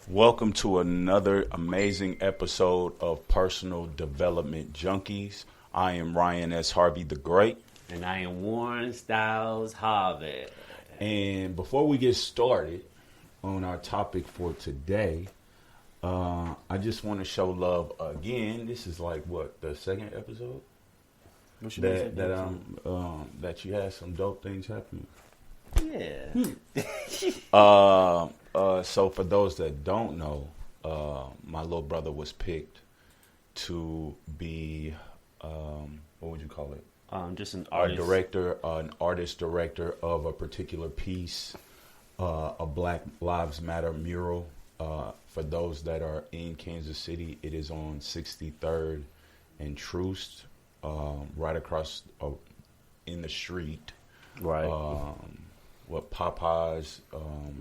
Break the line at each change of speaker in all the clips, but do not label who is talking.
Welcome to another amazing episode of Personal Development Junkies. I am Ryan S. Harvey the Great.
And I am Warren Styles Harvey.
And before we get started on our topic for today, I just want to show love again. This is like what, the second episode?
What you
that you had some dope things happening.
Yeah.
So for those that don't know, my little brother was picked to be, what would you call it?
Just an artist.
An artist director of a particular piece, a Black Lives Matter mural. For those that are in Kansas City, it is on 63rd and Troost, right across in the street.
Right.
What Popeyes,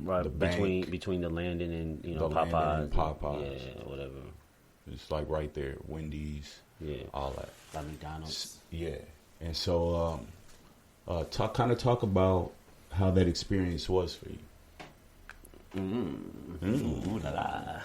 right
the bank,
between the Landon and
the
Popeyes.
Landon and Popeyes.
Yeah, whatever.
It's like right there, Wendy's,
Yeah.
all that.
By McDonald's.
Yeah, and so talk about how that experience was for you.
Ooh la la.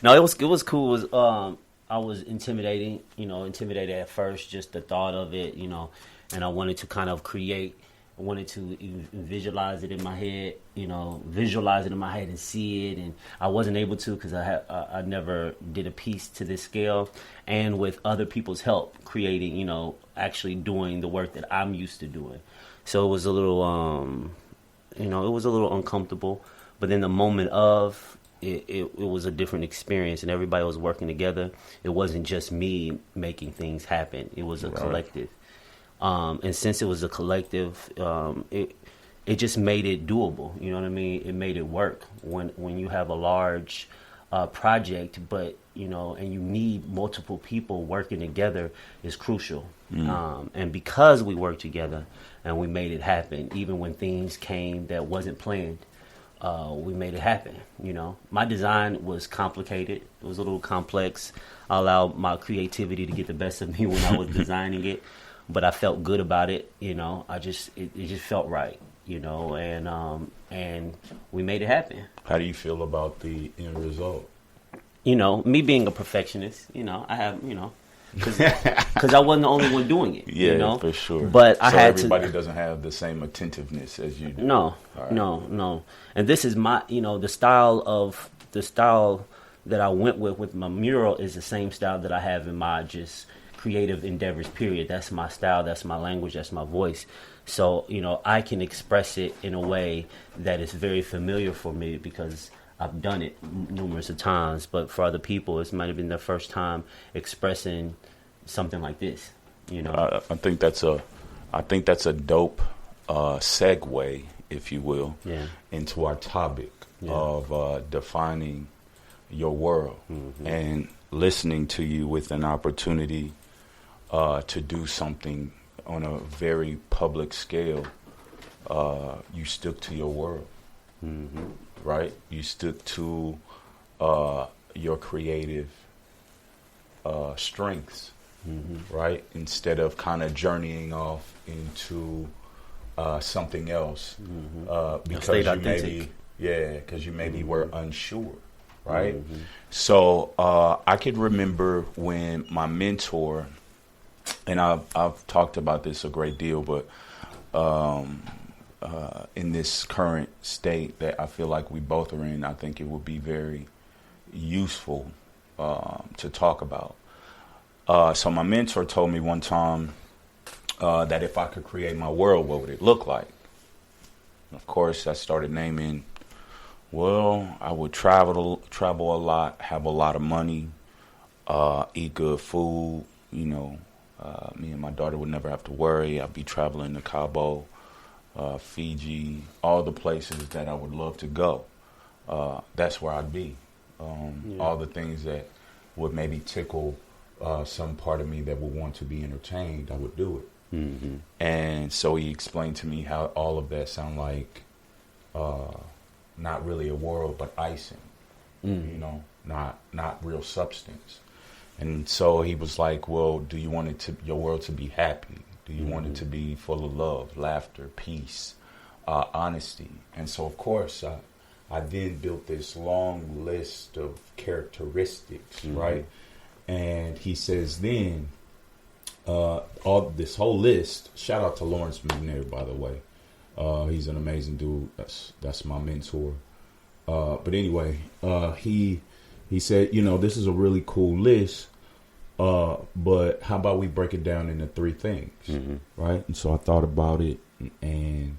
No, it was cool. It was I was intimidated at first, just the thought of it, and I wanted to kind of create. I wanted to visualize it in my head, and see it, and I wasn't able to because I never did a piece to this scale, and with other people's help, creating, actually doing the work that I'm used to doing. So it was a little, uncomfortable, but in the moment of it was a different experience, and everybody was working together. It wasn't just me making things happen; it was a collective. And since it was a collective, it just made it doable. You know what I mean? It made it work. When you have a large project, but and you need multiple people working together, is crucial. And because we worked together and we made it happen, even when things came that wasn't planned, we made it happen. My design was complicated. It was a little complex. I allowed my creativity to get the best of me when I was designing it. But I felt good about it, it just felt right, and we made it happen.
How do you feel about the end result?
Me being a perfectionist, I have, because I wasn't the only one doing it.
Yeah, for sure.
But I had
everybody doesn't have the same attentiveness as you do.
No, right. No. And this is my, the style that I went with my mural is the same style that I have in my just creative endeavors, period. That's my style, that's my language, that's my voice. So, I can express it in a way that is very familiar for me because I've done it numerous of times. But for other people, it might have been their first time expressing something like this.
I think that's a dope segue, if you will, into our topic of defining your world and listening to you with an opportunity to do something on a very public scale. You stuck to your world, right? You stuck to your creative strengths, right? Instead of kind of journeying off into something else because you maybe were unsure, right? So I could remember when my mentor, and I've talked about this a great deal, but in this current state that I feel like we both are in, I think it would be very useful to talk about. So my mentor told me one time that if I could create my world, what would it look like? Of course, I started naming, well, I would travel a lot, have a lot of money, eat good food, me and my daughter would never have to worry. I'd be traveling to Cabo, Fiji, all the places that I would love to go. That's where I'd be. All the things that would maybe tickle some part of me that would want to be entertained, I would do it. And so he explained to me how all of that sound like not really a world, but icing, not real substance. And so he was like, well, do you want your world to be happy? Do you want it to be full of love, laughter, peace, honesty? And so, of course, I then built this long list of characteristics,
Mm-hmm.
right? And he says then, all this whole list, shout out to Lawrence McNair, by the way. He's an amazing dude. That's my mentor. But anyway, he said, this is a really cool list, but how about we break it down into 3 things,
Mm-hmm.
right? And so I thought about it, and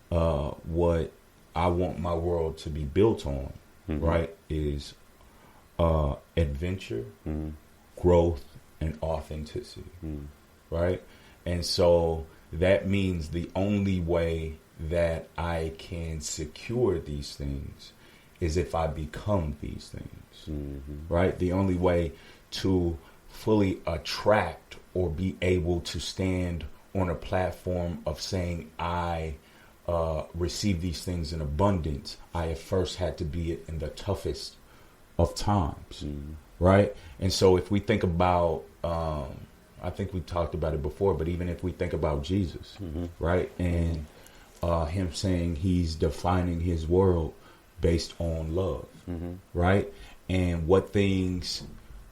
what I want my world to be built on,
Mm-hmm.
right, is adventure,
Mm-hmm.
growth, and authenticity,
Mm-hmm.
right? And so that means the only way that I can secure these things is if I become these things,
Mm-hmm.
right? The only way to fully attract or be able to stand on a platform of saying I receive these things in abundance, I at first had to be it in the toughest of times,
Mm-hmm.
right? And so if we think about, I think we talked about it before, but even if we think about Jesus,
Mm-hmm.
right? And him saying he's defining his world based on love,
Mm-hmm.
right? And what things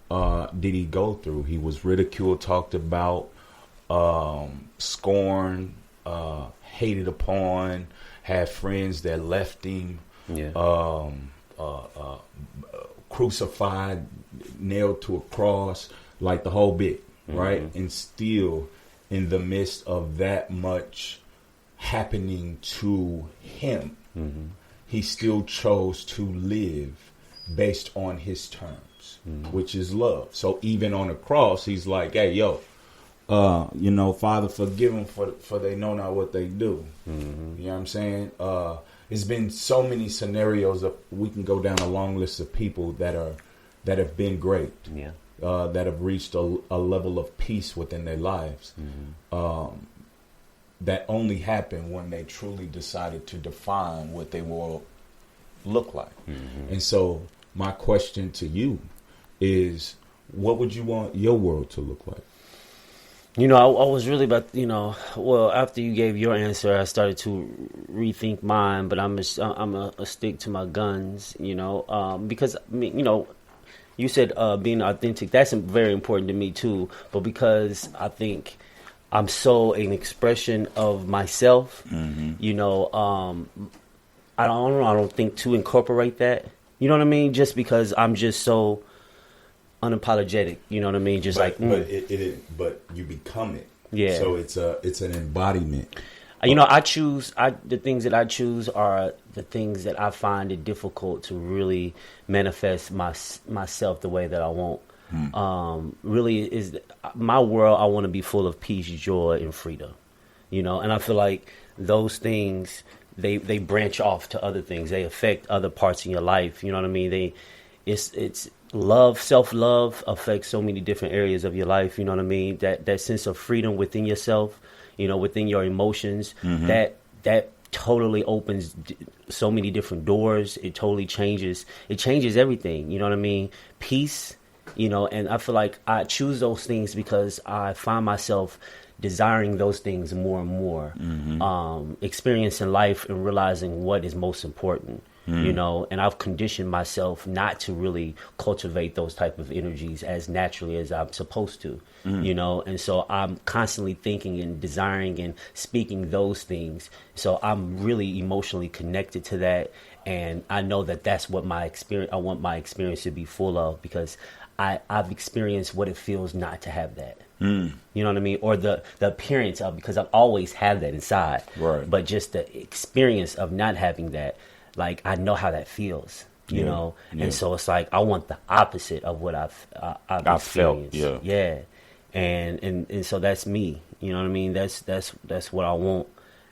did he go through? He was ridiculed, talked about, scorned, hated upon, had friends that left him,
Yeah.
Crucified, nailed to a cross, like the whole bit, right?
Mm-hmm.
And still, in the midst of that much happening to him,
Mm-hmm.
he still chose to live based on his terms, which is love. So even on the cross, he's like, hey, yo, Father, forgive them for they know not what they do.
Mm-hmm.
You know what I'm saying? There's been so many scenarios of, we can go down a long list of people that have been great,
Yeah.
that have reached a level of peace within their lives.
Mm-hmm.
That only happened when they truly decided to define what they will look like.
Mm-hmm.
And so my question to you is, what would you want your world to look like?
I was really about, after you gave your answer, I started to rethink mine, but I'm a stick to my guns, because, you said being authentic, that's very important to me too, but because I think I'm so an expression of myself, I don't think to incorporate that, you know what I mean? Just because I'm just so unapologetic, you know what I mean? Just
But you become it.
Yeah.
So it's an embodiment.
The things that I choose are the things that I find it difficult to really manifest myself the way that I want. Really is my world. I want to be full of peace, joy, and freedom, and I feel like those things, they branch off to other things. They affect other parts in your life. You know what I mean? It's love, self-love affects so many different areas of your life. You know what I mean? That sense of freedom within yourself, within your emotions, that totally opens so many different doors. It totally changes everything. You know what I mean? Peace, and I feel like I choose those things because I find myself desiring those things more and more, experiencing life and realizing what is most important. And I've conditioned myself not to really cultivate those type of energies as naturally as I'm supposed to, and so I'm constantly thinking and desiring and speaking those things. So I'm really emotionally connected to that. And I know that that's what I want my experience to be full of, because I've experienced what it feels not to have that. You know what I mean? Or the appearance of, because I've always had that inside.
Right.
But just the experience of not having that, like, I know how that feels, you know?
Yeah.
And so it's like, I want the opposite of what I've experienced.
Felt,
yeah. And so that's me, you know what I mean? That's what I want.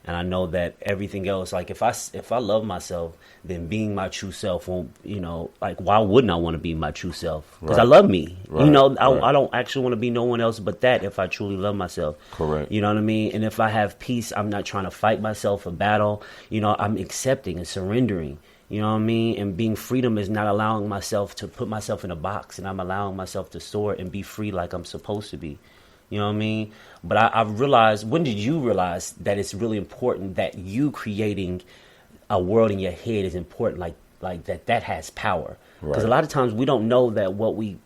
And I know that everything else, like, if I love myself, then being my true self won't, like, why wouldn't I want to be my true self? Because I love me.
Right.
I don't actually want to be no one else but that if I truly love myself.
Correct.
You know what I mean? And if I have peace, I'm not trying to fight myself a battle. I'm accepting and surrendering. You know what I mean? And being freedom is not allowing myself to put myself in a box, and I'm allowing myself to soar and be free like I'm supposed to be. You know what I mean? But I've realized, when did you realize that it's really important that you creating a world in your head is important? Like, like that has power. Because
Right.
a lot of times we don't know that what we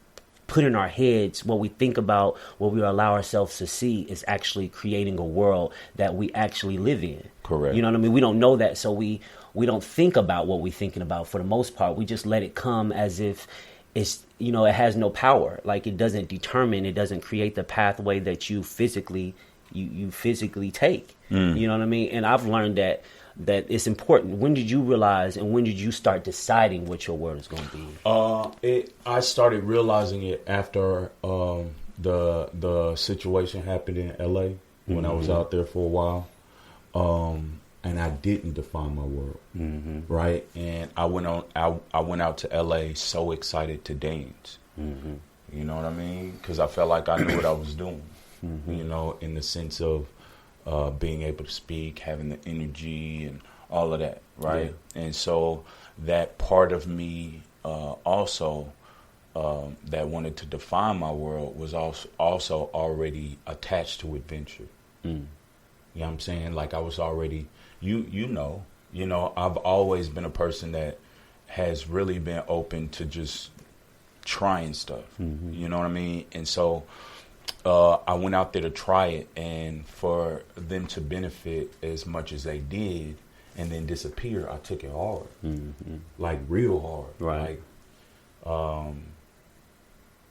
put in our heads, what we think about, what we allow ourselves to see is actually creating a world that we actually live in.
Correct.
You know what I mean? We don't know that, so we don't think about what we're thinking about for the most part. We just let it come as if it's, you know, it has no power. Like it doesn't determine, it doesn't create the pathway that you physically take. You know what I mean? And I've learned that it's important. When did you realize and when did you start deciding what your word is going to be?
I started realizing it after the situation happened in LA when I was out there for a while. And I didn't define my world, right?
And I went out to LA so excited to dance. You know what I mean? Because I felt like I knew what I was doing. You know, in the sense of being able to speak, having the energy, and all of that, right? Yeah. And so that part of me also that wanted to define my world was also already attached to adventure. You know what I'm saying? Like I was already, you know, I've always been a person that has really been open to just trying stuff. You know what I mean? And so I went out there to try it, and for them to benefit as much as they did and then disappear, I took it hard. Like real hard.
Right.
Like,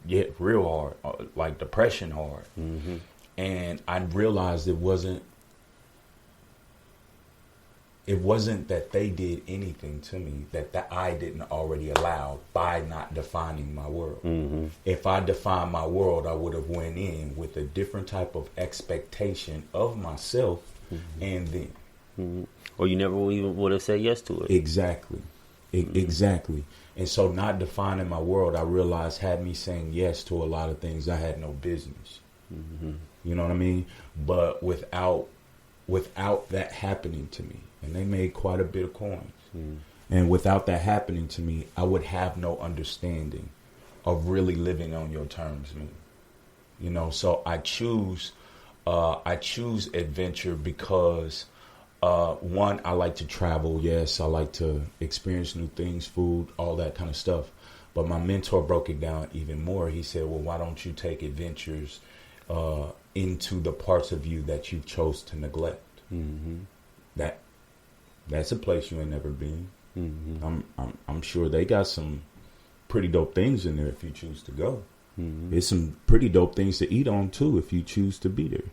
yeah, real hard. Like depression hard. And I realized it wasn't that they did anything to me that I didn't already allow by not defining my world. If I defined my world, I would have went in with a different type of expectation of myself and them.
Or you never even would have said yes to it.
Exactly. Exactly. And so not defining my world, I realized had me saying yes to a lot of things I had no business. You know what I mean? But without that happening to me, and they made quite a bit of coins. And without that happening to me, I would have no understanding of really living on your terms, me. You know, so I choose adventure because one, I like to travel. Yes, I like to experience new things, food, all that kind of stuff. But my mentor broke it down even more. He said, well, why don't you take adventures into the parts of you that you chose to neglect? That's a place you ain't never been. I'm sure they got some pretty dope things in there if you choose to go. There's some pretty dope things to eat on too if you choose to be there.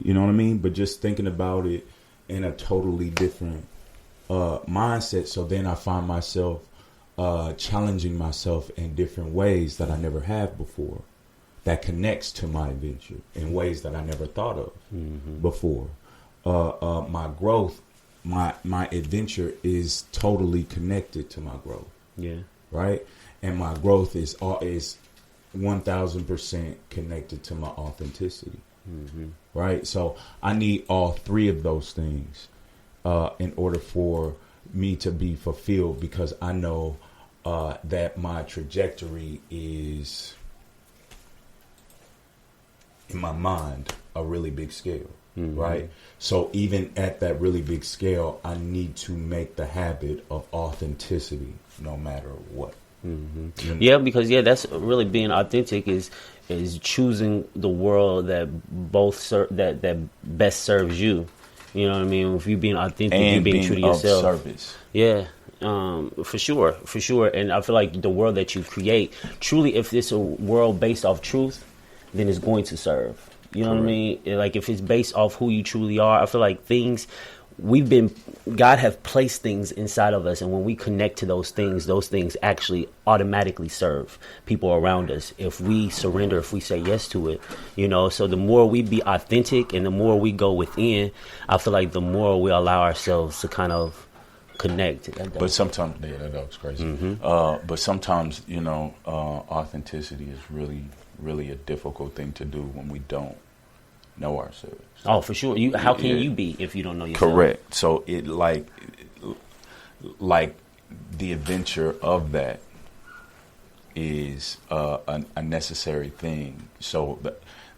You know what I mean? But just thinking about it in a totally different mindset. So then I find myself challenging myself in different ways that I never have before. That connects to my adventure in ways that I never thought of before. My growth. My adventure is totally connected to my growth. Yeah. Right? And my growth is 1000% connected to my authenticity. Right? So I need all three of those things in order for me to be fulfilled, because I know that my trajectory is, in my mind, a really big scale. Right? So even at that really big scale, I need to make the habit of authenticity no matter what.
Yeah, because that's really being authentic is choosing the world that that best serves you. You know what I mean? If you're being authentic,
and
you're being true to yourself.
Service.
Yeah. For sure. And I feel like the world that you create, truly, if it's a world based off truth, then it's going to serve. You know what I mean? Like if it's based off who you truly are, I feel like God have placed things inside of us, and when we connect to those things actually automatically serve people around us if we surrender, if we say yes to it. You know, so the more we be authentic and the more we go within, I feel like the more we allow ourselves to kind of connect.
But sometimes, that was crazy. But sometimes, authenticity is really, really a difficult thing to do when we don't know ourselves.
Oh, for sure. How can you be if you don't know yourself?
Correct. So it like the adventure of that is a necessary thing. So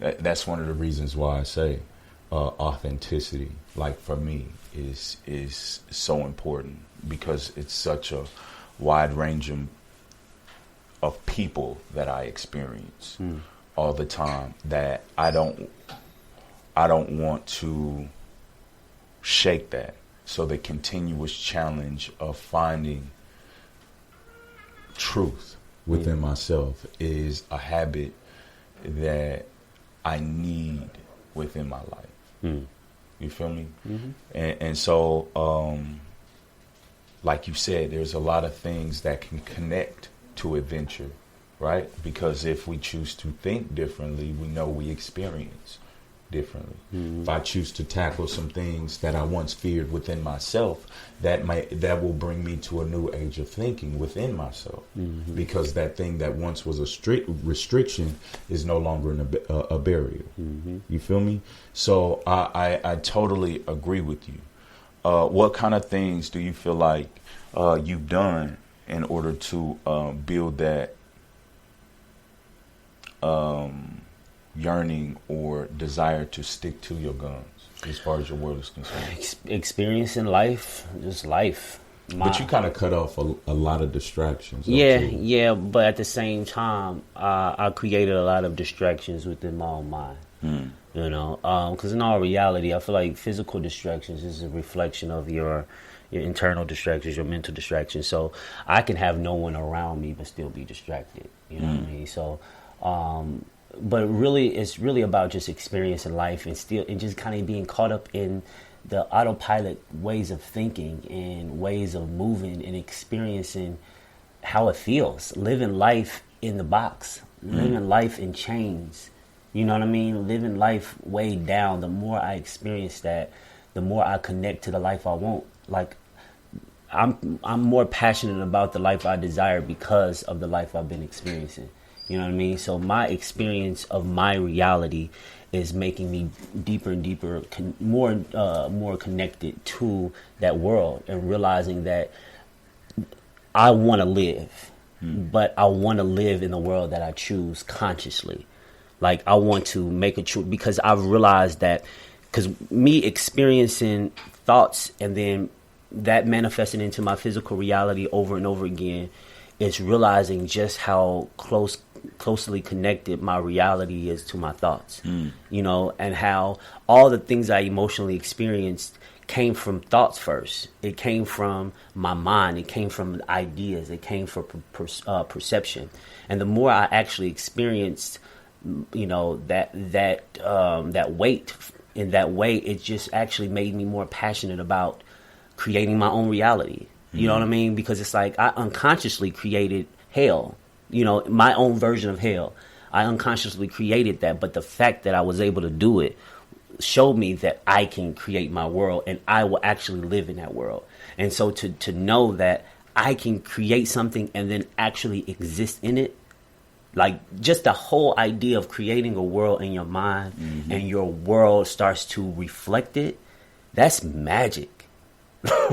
that's one of the reasons why I say authenticity, like for me, is so important, because it's such a wide range of people that I experience all the time, that I don't want to shake that. So the continuous challenge of finding truth within myself is a habit that I need within my life. You feel me? And so, like you said, there's a lot of things that can connect to adventure, right? Because if we choose to think differently, we know we experience differently. If I choose to tackle some things that I once feared within myself, that will bring me to a new age of thinking within myself, because that thing that once was a strict restriction is no longer a barrier. You feel me? So I totally agree with you. What kind of things do you feel like you've done in order to build that yearning or desire to stick to your guns as far as your world is concerned?
Experiencing life, just life.
But you kind of cut off a lot of distractions.
Yeah, but at the same time, I created a lot of distractions within my own mind. You know, because in all reality, I feel like physical distractions is a reflection of your internal distractions, your mental distractions. So I can have no one around me but still be distracted. You know what I mean? So, but really, it's really about just experiencing life and just kind of being caught up in the autopilot ways of thinking and ways of moving and experiencing how it feels, living life in the box, living life in chains. You know what I mean? Living life weighed down. The more I experience that, the more I connect to the life I want. Like, I'm more passionate about the life I desire because of the life I've been experiencing. You know what I mean? So my experience of my reality is making me deeper and deeper, more connected to that world, and realizing that I want to live, but I want to live in the world that I choose consciously. Like, I want to make a choice, because I've realized that, because me experiencing thoughts and then that manifesting into my physical reality over and over again, it's realizing just how closely connected my reality is to my thoughts, you know, and how all the things I emotionally experienced came from thoughts first. It came from my mind. It came from ideas. It came from perception. And the more I actually experienced, you know, that weight in that way, it just actually made me more passionate about creating my own reality. You know what I mean? Because it's like I unconsciously created hell, you know, my own version of hell. I unconsciously created that. But the fact that I was able to do it showed me that I can create my world, and I will actually live in that world. And so to know that I can create something and then actually exist in it, like just the whole idea of creating a world in your mind and your world starts to reflect it, that's magic.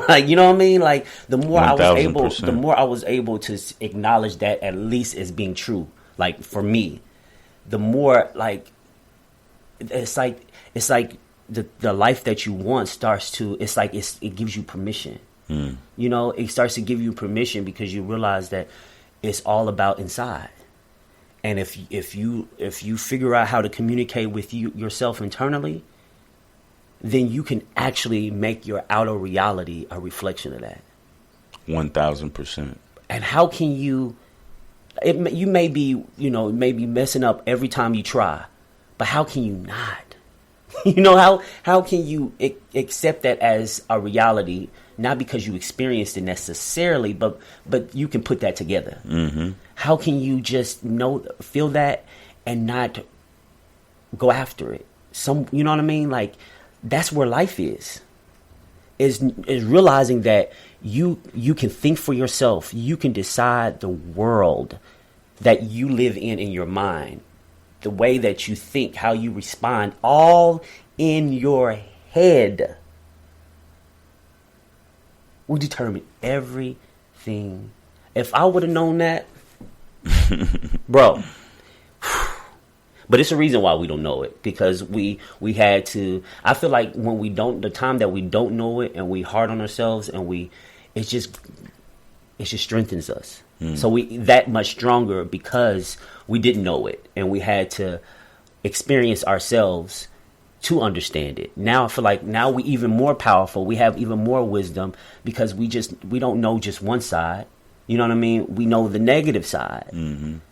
Like, you know what I mean? Like, the more 1,000%. The more I was able to acknowledge that at least as being true, like for me, the more like it's like the life that you want starts to, it's like it gives you permission. You know, it starts to give you permission because you realize that it's all about inside. And if you figure out how to communicate with yourself internally, then you can actually make your outer reality a reflection of that.
1,000%. And
how can you? You may be, you know, maybe messing up every time you try, but how can you not? You know, how can you accept that as a reality? Not because you experienced it necessarily, but you can put that together. How can you just feel that and not go after it? You know what I mean? Like, that's where life is realizing that you can think for yourself. You can decide the world that you live in your mind, the way that you think, how you respond, all in your head will determine everything. If I would have known that, bro. But it's a reason why we don't know it, because we had to. I feel like when the time that we don't know it and we hard on ourselves and it it just strengthens us. So we that much stronger because we didn't know it, and we had to experience ourselves to understand it. Now I feel like now we even more powerful. We have even more wisdom because we don't know just one side. You know what I mean? We know the negative side.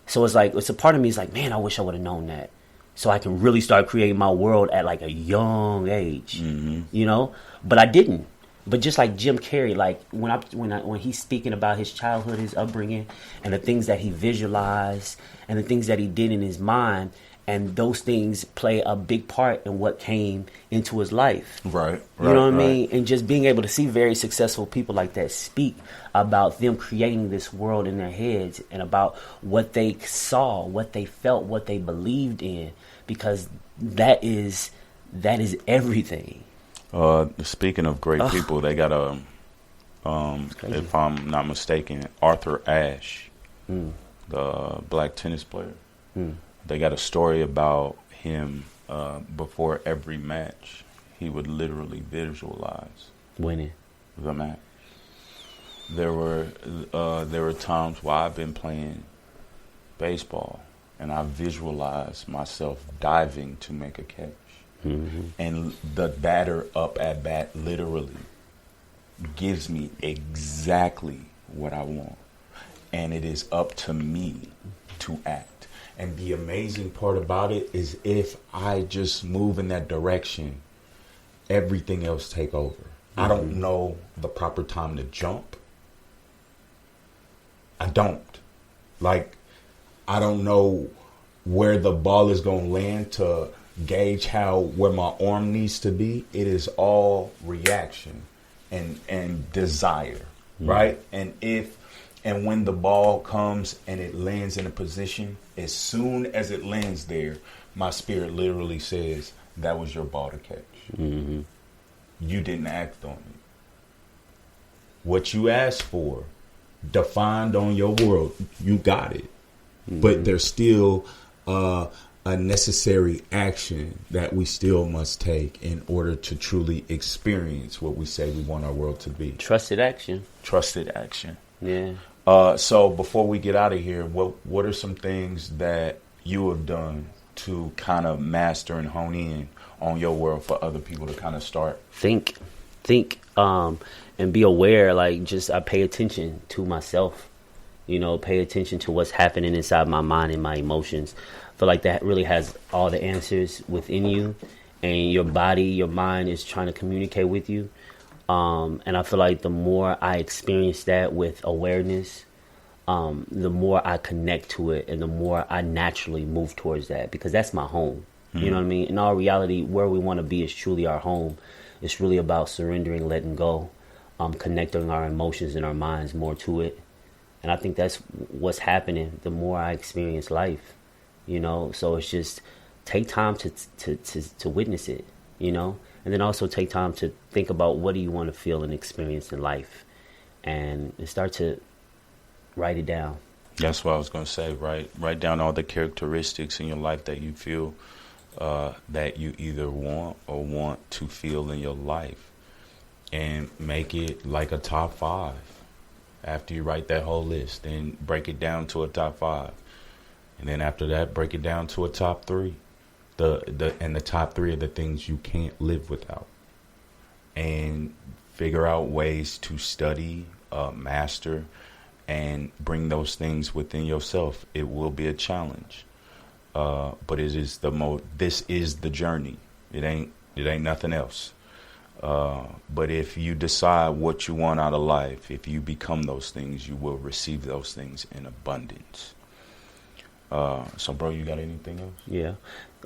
So it's like, it's a part of me is like, man, I wish I would have known that, so I can really start creating my world at like a young age. You know, but I didn't. But just like Jim Carrey, like when he's speaking about his childhood, his upbringing, and the things that he visualized and the things that he did in his mind, and those things play a big part in what came into his life.
Right.
You know what I mean? And just being able to see very successful people like that speak about them creating this world in their heads and about what they saw, what they felt, what they believed in, because that is everything.
Speaking of great people, they got a, if I'm not mistaken, Arthur Ashe, the black tennis player. They got a story about him before every match. He would literally visualize
winning
the match. There were times while I've been playing baseball and I visualized myself diving to make a catch. And the batter up at bat literally gives me exactly what I want. And it is up to me to act. And the amazing part about it is if I just move in that direction, everything else take over. I don't know the proper time to jump. I don't. Like, I don't know where the ball is going to land to gauge where my arm needs to be. It is all reaction and desire, right? And when the ball comes and it lands in a position, as soon as it lands there, my spirit literally says, that was your ball to catch. You didn't act on it. What you asked for, defined on your world, you got it. But there's still a necessary action that we still must take in order to truly experience what we say we want our world to be.
Trusted action.
Trusted action.
Yeah.
So before we get out of here, what are some things that you have done to kind of master and hone in on your world for other people to kind of start?
Think, and be aware. Like, just I pay attention to myself. You know, pay attention to what's happening inside my mind and my emotions. I feel like that really has all the answers within you, and your body, your mind is trying to communicate with you. And I feel like the more I experience that with awareness, the more I connect to it and the more I naturally move towards that, because that's my home. You know what I mean? In all reality, where we want to be is truly our home. It's really about surrendering, letting go, connecting our emotions and our minds more to it. And I think that's what's happening the more I experience life, you know. So it's just take time to witness it, you know, and then also take time to think about what do you want to feel and experience in life, and start to write it down.
That's what I was going to say. Write down all the characteristics in your life that you feel that you either want or want to feel in your life, and make it like a top 5. After you write that whole list, then break it down to a top 5. And then after that, break it down to a top 3. The top 3 are the things you can't live without. And figure out ways to study, master, and bring those things within yourself. It will be a challenge. But this is the journey. It ain't nothing else. But if you decide what you want out of life, if you become those things, you will receive those things in abundance. So, bro, you got anything else?
Yeah.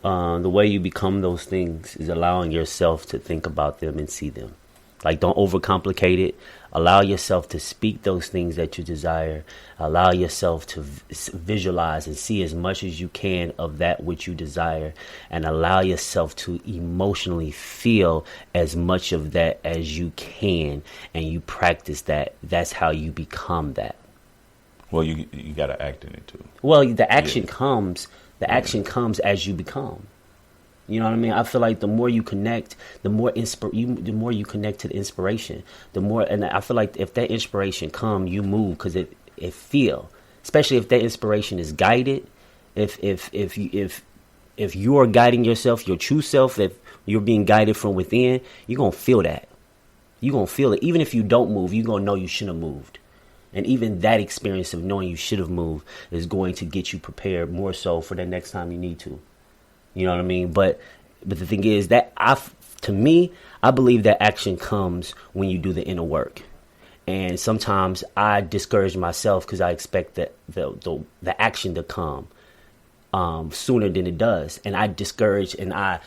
The way you become those things is allowing yourself to think about them and see them. Like, don't overcomplicate it. Allow yourself to speak those things that you desire. Allow yourself to visualize and see as much as you can of that which you desire. And allow yourself to emotionally feel as much of that as you can. And you practice that. That's how you become that.
Well, you got to act in it too.
Well, the action comes. The action comes as you become. You know what I mean? I feel like the more you connect, the more you connect to the inspiration. The more, and I feel like if that inspiration come, you move because it feel. Especially if that inspiration is guided. If you are guiding yourself, your true self, if you're being guided from within, you're gonna feel that. You're gonna feel it. Even if you don't move, you're gonna know you should have moved. And even that experience of knowing you should have moved is going to get you prepared more so for the next time you need to. You know what I mean? But the thing is that to me, I believe that action comes when you do the inner work. And sometimes I discourage myself because I expect that the action to come sooner than it does. And I discourage and I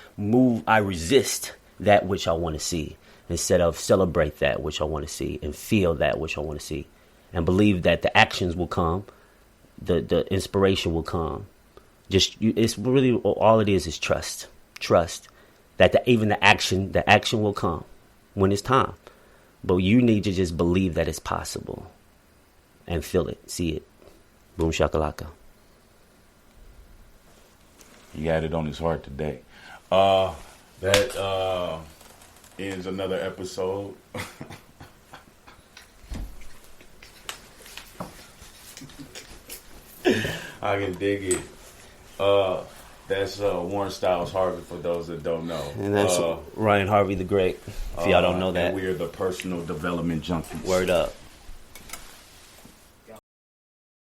resist that which I want to see instead of celebrate that which I want to see and feel that which I want to see and believe that the actions will come, the inspiration will come. It's really all it is trust that even the action will come when it's time. But you need to just believe that it's possible and feel it, see it. Boom shakalaka.
He had it on his heart today. That ends another episode. I can dig it. That's Warren Styles Harvey for those that don't know.
And that's Ryan Harvey the Great, if y'all don't know that.
And we are the Personal Development Junkies.
Word up.